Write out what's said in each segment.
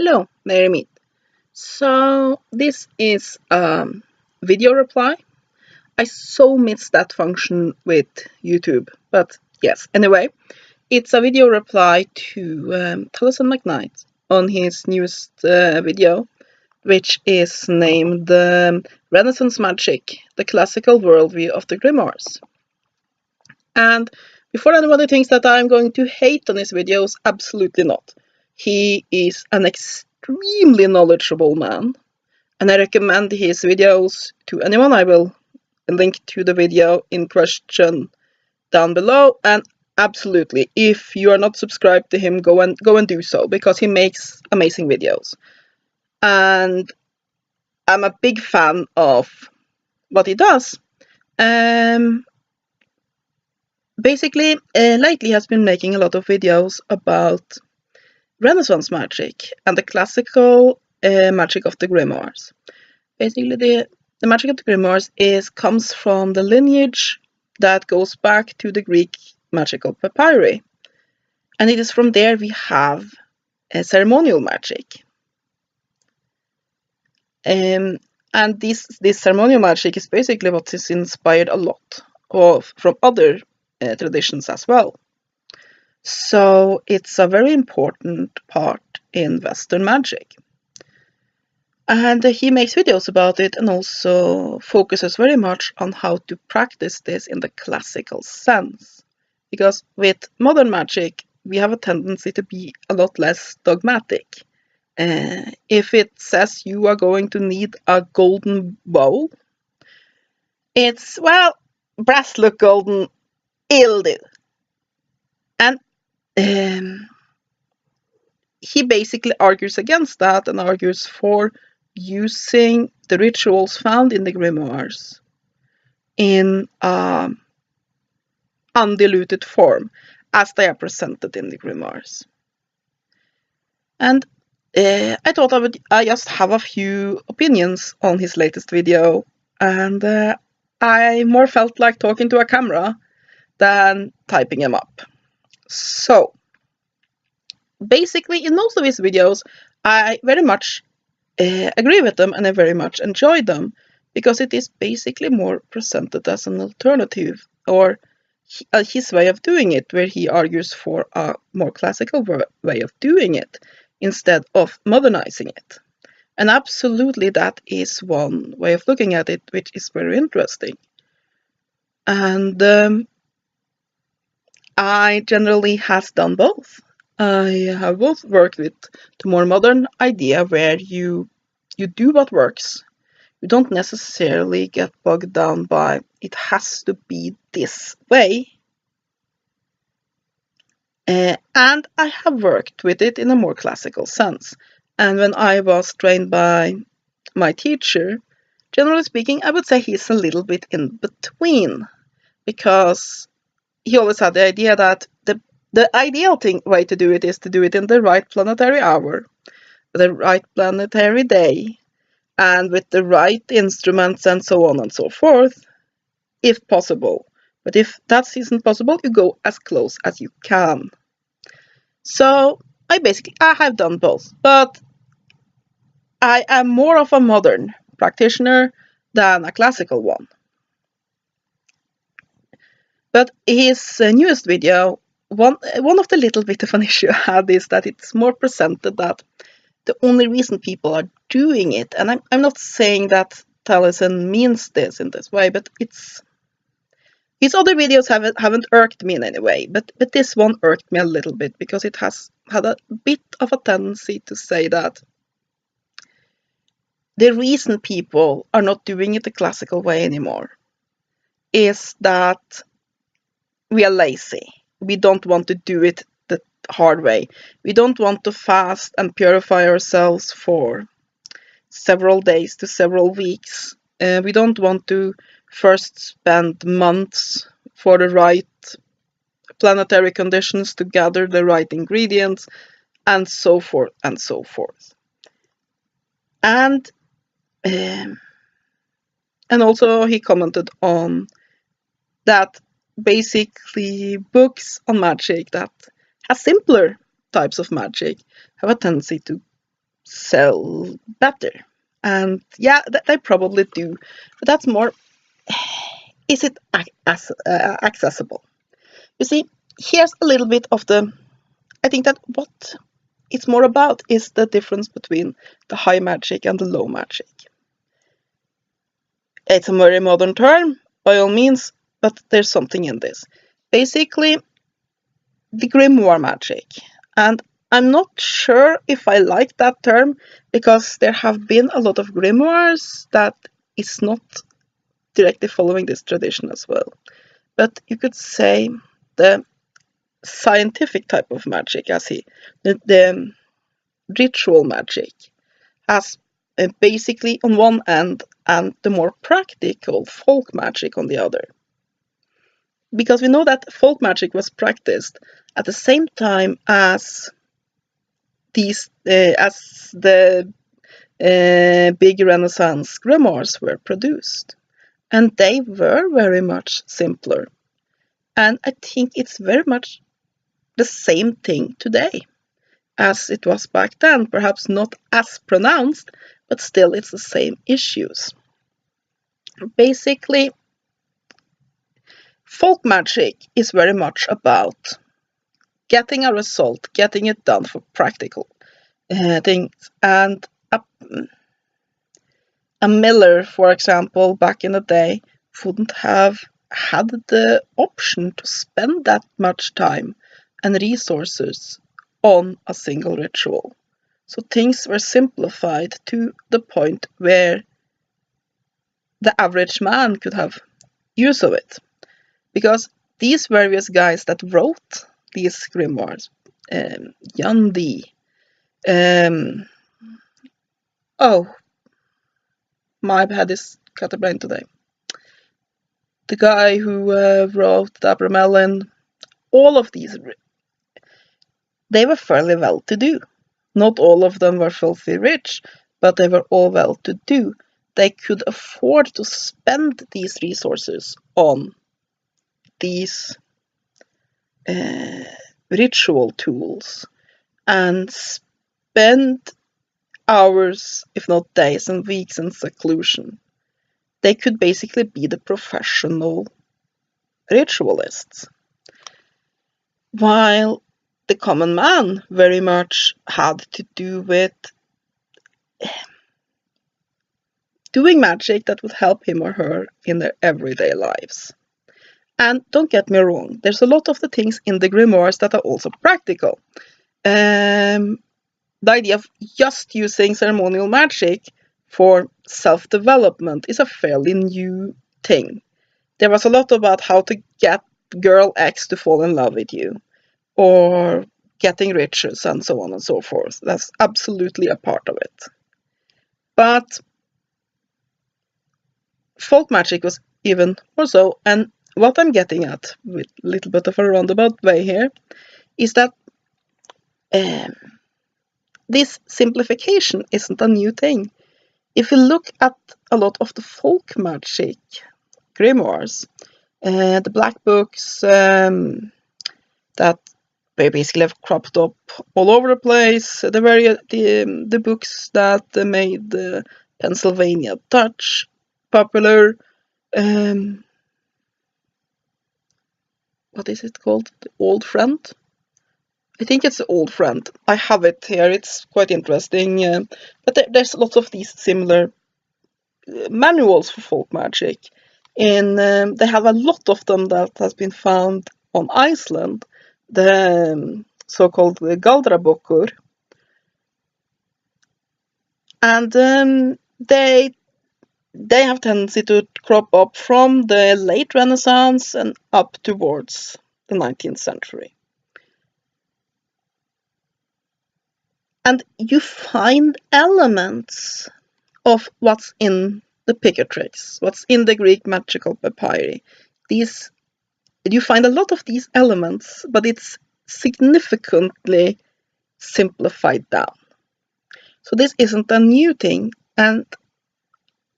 Hello, Mary Meet. So this is video reply. I so miss that function with YouTube, but yes. Anyway, it's a video reply to Taliesin McKnight on his newest video, which is named Renaissance Magic: The Classical Worldview of the Grimoires. And before anybody thinks that I'm going to hate on his videos, absolutely not. He is an extremely knowledgeable man, and I recommend his videos to anyone. I will link to the video in question down below, and absolutely, if you are not subscribed to him, go and do so, because he makes amazing videos. And I'm a big fan of what he does. Basically, lately has been making a lot of videos about Renaissance magic and the classical magic of the grimoires. Basically, the magic of the grimoires comes from the lineage that goes back to the Greek magical papyri, and it is from there we have ceremonial magic. And this ceremonial magic is basically what is inspired a lot from other traditions as well. So it's a very important part in Western magic. And he makes videos about it and also focuses very much on how to practice this in the classical sense. Because with modern magic, we have a tendency to be a lot less dogmatic. If it says you are going to need a golden bowl, it's, well, brass look golden, it'll do. And he basically argues against that and argues for using the rituals found in the grimoires in undiluted form as they are presented in the grimoires. And I thought I just have a few opinions on his latest video, and I more felt like talking to a camera than typing him up. So basically, in most of his videos, I very much agree with them, and I very much enjoy them, because it is basically more presented as an alternative, or his way of doing it, where he argues for a more classical way of doing it instead of modernizing it. And absolutely, that is one way of looking at it, which is very interesting. And I generally have done both. I have both worked with the more modern idea where you do what works. You don't necessarily get bogged down by it has to be this way. And I have worked with it in a more classical sense. And when I was trained by my teacher, generally speaking, I would say he's a little bit in between, because he always had the idea that the ideal way to do it is to do it in the right planetary hour, the right planetary day, and with the right instruments and so on and so forth, if possible. But if that isn't possible, you go as close as you can. So I have done both, but I am more of a modern practitioner than a classical one. But his newest video, one of the little bit of an issue I had is that it's more presented that the only reason people are doing it, and I'm not saying that Taliesin means this in this way, but his other videos haven't irked me in any way, but this one irked me a little bit, because it has had a bit of a tendency to say that the reason people are not doing it the classical way anymore is that we are lazy. We don't want to do it the hard way. We don't want to fast and purify ourselves for several days to several weeks. We don't want to first spend months for the right planetary conditions to gather the right ingredients, and so forth and so forth. And also he commented on that basically books on magic that have simpler types of magic have a tendency to sell better. And yeah, they probably do. But that's more, is it accessible? You see, here's a little bit of I think that what it's more about is the difference between the high magic and the low magic. It's a very modern term, by all means, but there's something in this. Basically, the grimoire magic. And I'm not sure if I like that term, because there have been a lot of grimoires that is not directly following this tradition as well. But you could say the scientific type of magic, as the ritual magic, has basically on one end and the more practical folk magic on the other. Because we know that folk magic was practiced at the same time as the big Renaissance grimoires were produced, and they were very much simpler. And I think it's very much the same thing today as it was back then, perhaps not as pronounced, but still it's the same issues. Basically, folk magic is very much about getting a result, getting it done for practical things. And a miller, for example, back in the day, wouldn't have had the option to spend that much time and resources on a single ritual. So things were simplified to the point where the average man could have use of it. Because these various guys that wrote these grimoires, Jan D, my head is cut a brain today. The guy who wrote the Abramelin, all of these, they were fairly well-to-do. Not all of them were filthy rich, but they were all well-to-do. They could afford to spend these resources on these ritual tools and spend hours, if not days and weeks, in seclusion. They could basically be the professional ritualists. While the common man very much had to do with doing magic that would help him or her in their everyday lives. And don't get me wrong, there's a lot of the things in the grimoires that are also practical. The idea of just using ceremonial magic for self-development is a fairly new thing. There was a lot about how to get girl X to fall in love with you, or getting riches and so on and so forth. That's absolutely a part of it. But folk magic was even more so, and what I'm getting at, with a little bit of a roundabout way here, is that this simplification isn't a new thing. If you look at a lot of the folk magic grimoires, the black books that they basically have cropped up all over the place, the books that made the Pennsylvania Dutch popular, what is it called? The Old Friend? I think it's the Old Friend. I have it here. It's quite interesting. But there's lots of these similar manuals for folk magic. And they have a lot of them that has been found on Iceland. The so-called Galdrabökur. And they have tendency to crop up from the late Renaissance and up towards the 19th century. And you find elements of what's in the Picatrix, what's in the Greek magical papyri. You find a lot of these elements, but it's significantly simplified down. So this isn't a new thing, and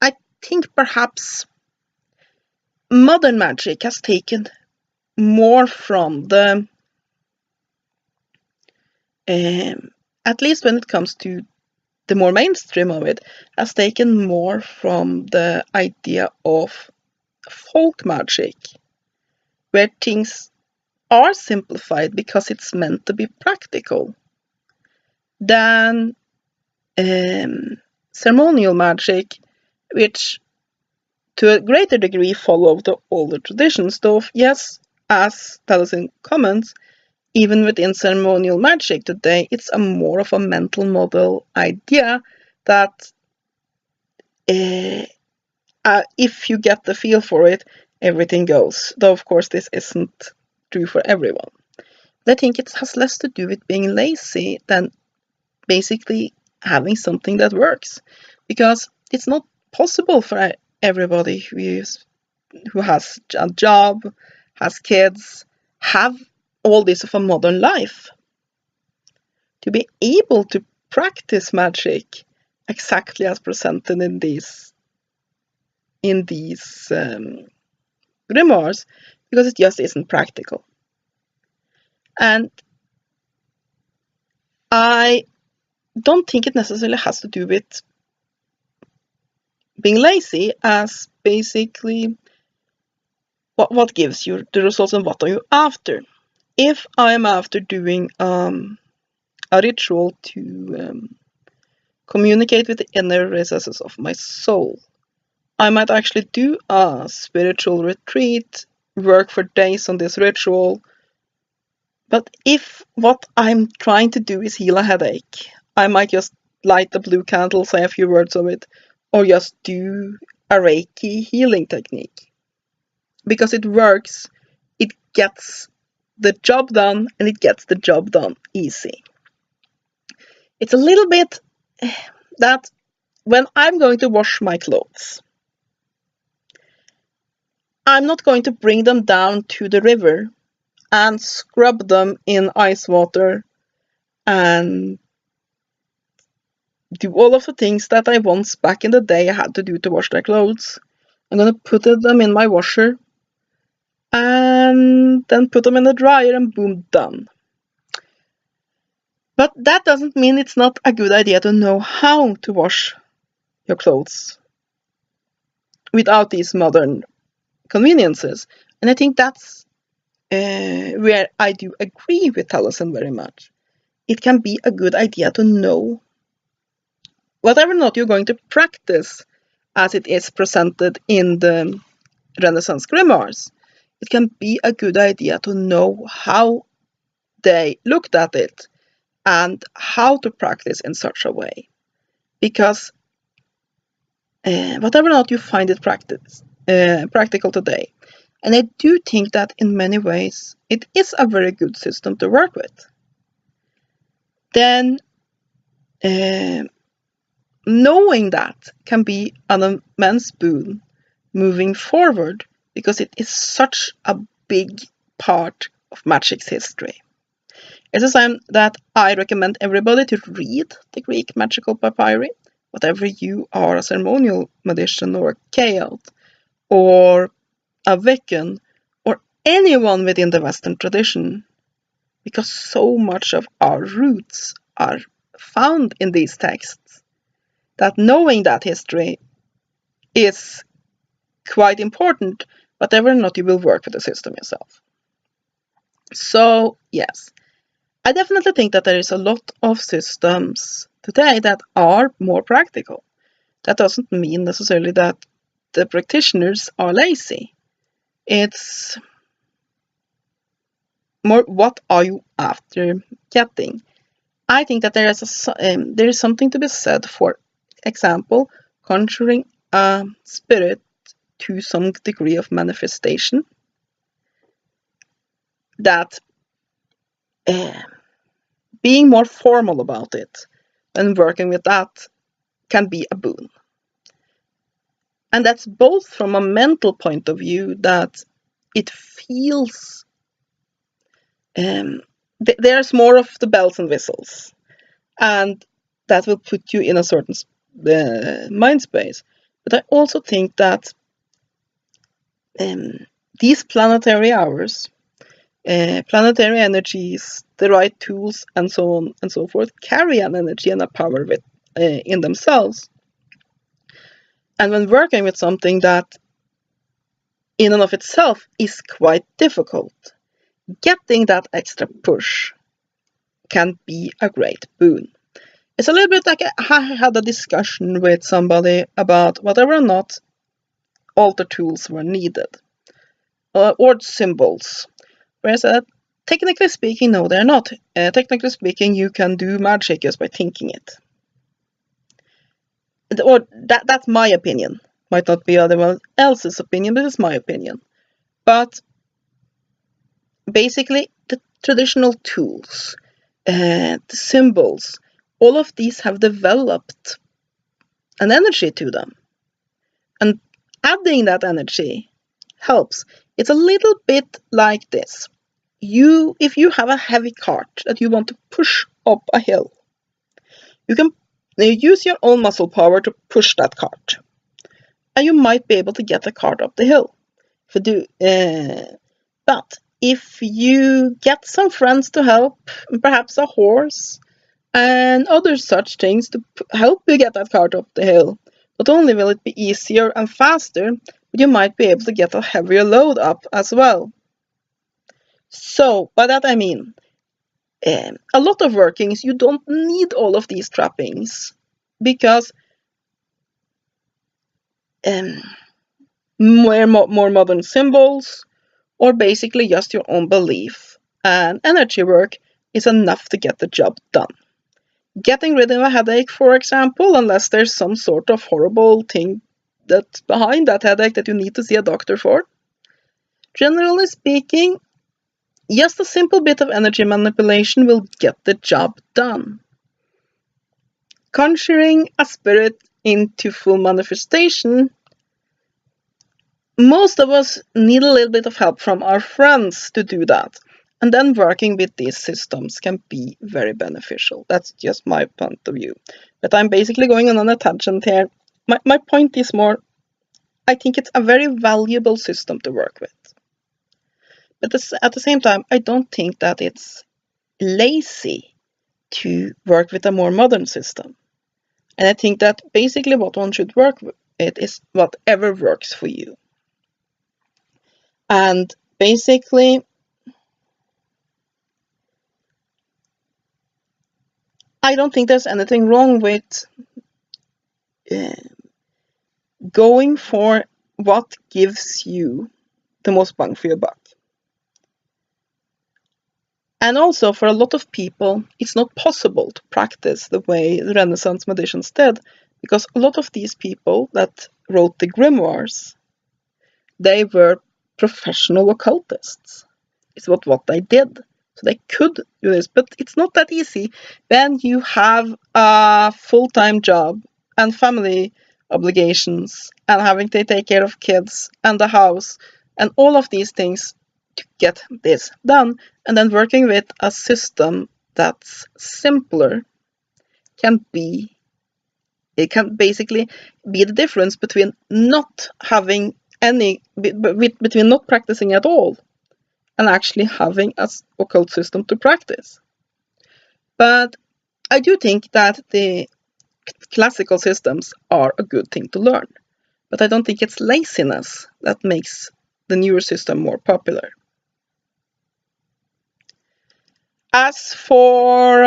I think perhaps modern magic has taken more from the, at least when it comes to the more mainstream of it, has taken more from the idea of folk magic, where things are simplified because it's meant to be practical, than ceremonial magic, which to a greater degree follow the older traditions, though yes, as Taliesin comments, even within ceremonial magic today, it's a more of a mental model idea that if you get the feel for it, everything goes. Though, of course, this isn't true for everyone. But I think it has less to do with being lazy than basically having something that works. Because it's not possible for everybody who has a job, has kids, have all this of a modern life, to be able to practice magic exactly as presented in these grimoires, because it just isn't practical. And I don't think it necessarily has to do with being lazy, as basically what gives you the results and what are you after. If I am after doing a ritual to communicate with the inner recesses of my soul, I might actually do a spiritual retreat, work for days on this ritual. But if what I'm trying to do is heal a headache, I might just light the blue candle, say a few words of it, or just do a Reiki healing technique. Because it works, it gets the job done, and it gets the job done easy. It's a little bit that when I'm going to wash my clothes, I'm not going to bring them down to the river and scrub them in ice water and do all of the things that I once back in the day I had to do to wash their clothes. I'm going to put them in my washer and then put them in the dryer and boom, done. But that doesn't mean it's not a good idea to know how to wash your clothes without these modern conveniences. And I think that's where I do agree with Taliesin very much. It can be a good idea to know whatever or not you're going to practice as it is presented in the Renaissance grimoires. It can be a good idea to know how they looked at it and how to practice in such a way. Because whatever or not you find it practical today, and I do think that in many ways it is a very good system to work with, then knowing that can be an immense boon moving forward, because it is such a big part of magic's history. It's a sign that I recommend everybody to read the Greek magical papyri, whatever you are, a ceremonial magician or a chaot or a Wiccan or anyone within the Western tradition, because so much of our roots are found in these texts, that knowing that history is quite important, whatever or not you will work with the system yourself. So, yes, I definitely think that there is a lot of systems today that are more practical. That doesn't mean necessarily that the practitioners are lazy. It's more, what are you after getting? I think that there is something to be said for example, conjuring a spirit to some degree of manifestation, that being more formal about it and working with that can be a boon. And that's both from a mental point of view, that it feels there's more of the bells and whistles, and that will put you in a certain mind space. But I also think that these planetary hours, planetary energies, the right tools, and so on and so forth, carry an energy and a power in themselves. And when working with something that in and of itself is quite difficult, getting that extra push can be a great boon. It's a little bit like I had a discussion with somebody about whether or not alter tools were needed, or symbols. Where I said, technically speaking, no, they're not. Technically speaking, you can do magic just by thinking it. Or that's my opinion. Might not be anyone else's opinion, but it's my opinion. But basically, the traditional tools, the symbols, all of these have developed an energy to them. And adding that energy helps. It's a little bit like this. If you have a heavy cart that you want to push up a hill, you can use your own muscle power to push that cart. And you might be able to get the cart up the hill. But if you get some friends to help, perhaps a horse, and other such things to help you get that cart up the hill, not only will it be easier and faster, but you might be able to get a heavier load up as well. So, by that I mean, a lot of workings, you don't need all of these trappings, because more modern symbols, or basically just your own belief and energy work, is enough to get the job done. Getting rid of a headache, for example, unless there's some sort of horrible thing that's behind that headache that you need to see a doctor for. Generally speaking, just a simple bit of energy manipulation will get the job done. Conjuring a spirit into full manifestation, most of us need a little bit of help from our friends to do that. And then working with these systems can be very beneficial. That's just my point of view. But I'm basically going on a tangent here. My point is more, I think it's a very valuable system to work with. But at the same time, I don't think that it's lazy to work with a more modern system. And I think that basically what one should work with is whatever works for you. And basically, I don't think there's anything wrong with going for what gives you the most bang for your buck. And also, for a lot of people, it's not possible to practice the way the Renaissance magicians did, because a lot of these people that wrote the grimoires, they were professional occultists. It's what they did. So they could do this, but it's not that easy when you have a full-time job and family obligations and having to take care of kids and the house and all of these things to get this done. And then working with a system that's simpler can basically be the difference between not having between not practicing at all and actually having an occult system to practice. But I do think that the classical systems are a good thing to learn. But I don't think it's laziness that makes the newer system more popular. As for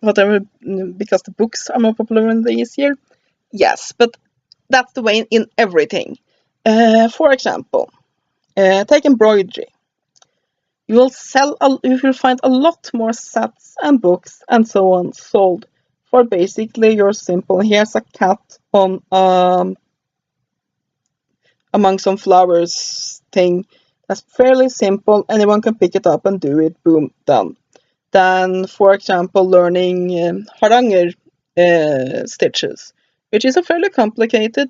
whatever, because the books are more popular in this year, yes, but that's the way in everything. For example, take embroidery. You will find a lot more sets and books and so on sold for basically your simple, here's a cat on among some flowers thing. That's fairly simple. Anyone can pick it up and do it. Boom, done. Then, for example, learning haranger stitches, which is a fairly complicated,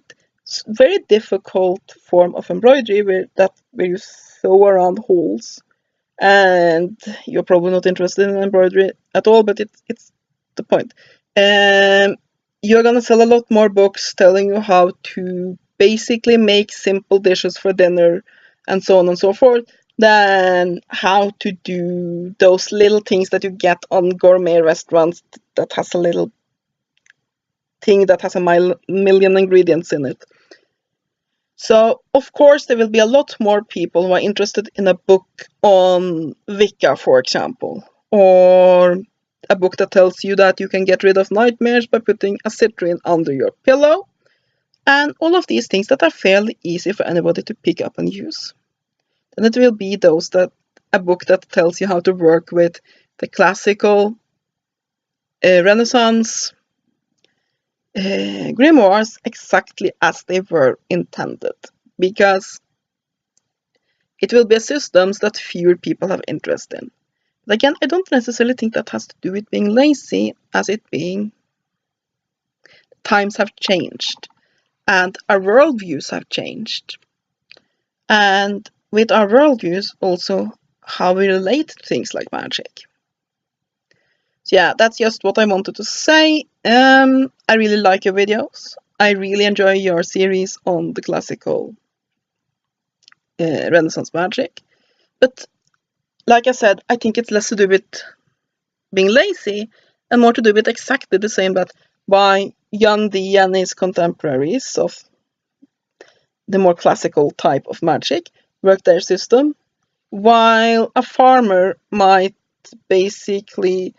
very difficult form of embroidery where you sew around holes. And you're probably not interested in embroidery at all, but it's the point. You're gonna sell a lot more books telling you how to basically make simple dishes for dinner and so on and so forth. than how to do those little things that you get on gourmet restaurants that has a little thing that has a million ingredients in it. So, of course, there will be a lot more people who are interested in a book on Wicca, for example, or a book that tells you that you can get rid of nightmares by putting a citrine under your pillow, and all of these things that are fairly easy for anybody to pick up and use. Then it will be a book that tells you how to work with the classical Renaissance grimoires exactly as they were intended, because it will be systems that fewer people have interest in. But again, I don't necessarily think that has to do with being lazy, as it being times have changed and our worldviews have changed. And with our worldviews, also how we relate to things like magic. So yeah, that's just what I wanted to say. I really like your videos. I really enjoy your series on the classical Renaissance magic. But like I said, I think it's less to do with being lazy and more to do with exactly the same that why Jan Dee and his contemporaries of the more classical type of magic work their system, while a farmer might basically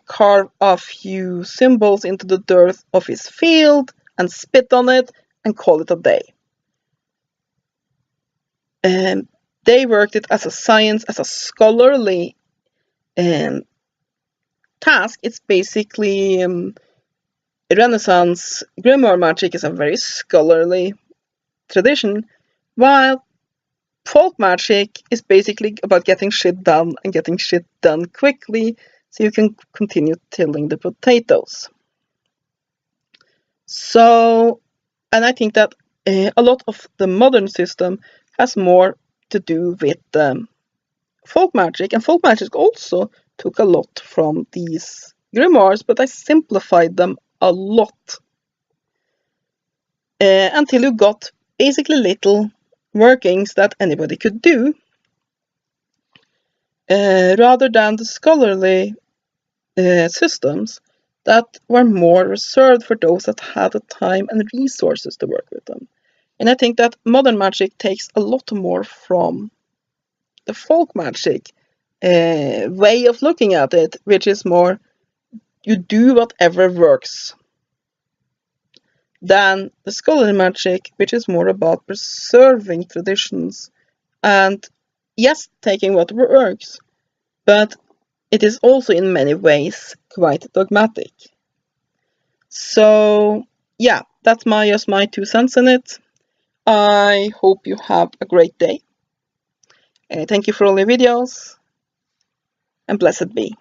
carve a few symbols into the dirt of his field and spit on it and call it a day. They worked it as a science, as a scholarly task. It's basically Renaissance grimoire magic is a very scholarly tradition, while folk magic is basically about getting shit done and getting shit done quickly so you can continue tilling the potatoes. So, and I think that a lot of the modern system has more to do with folk magic, and folk magic also took a lot from these grimoires, but I simplified them a lot until you got basically little workings that anybody could do, rather than the scholarly systems that were more reserved for those that had the time and resources to work with them. And I think that modern magic takes a lot more from the folk magic way of looking at it, which is more you do whatever works, than the scholarly magic, which is more about preserving traditions and, yes, taking what works, but it is also in many ways quite dogmatic. So yeah, that's just my 2 cents in it. I hope you have a great day. Thank you for all your videos, and blessed be.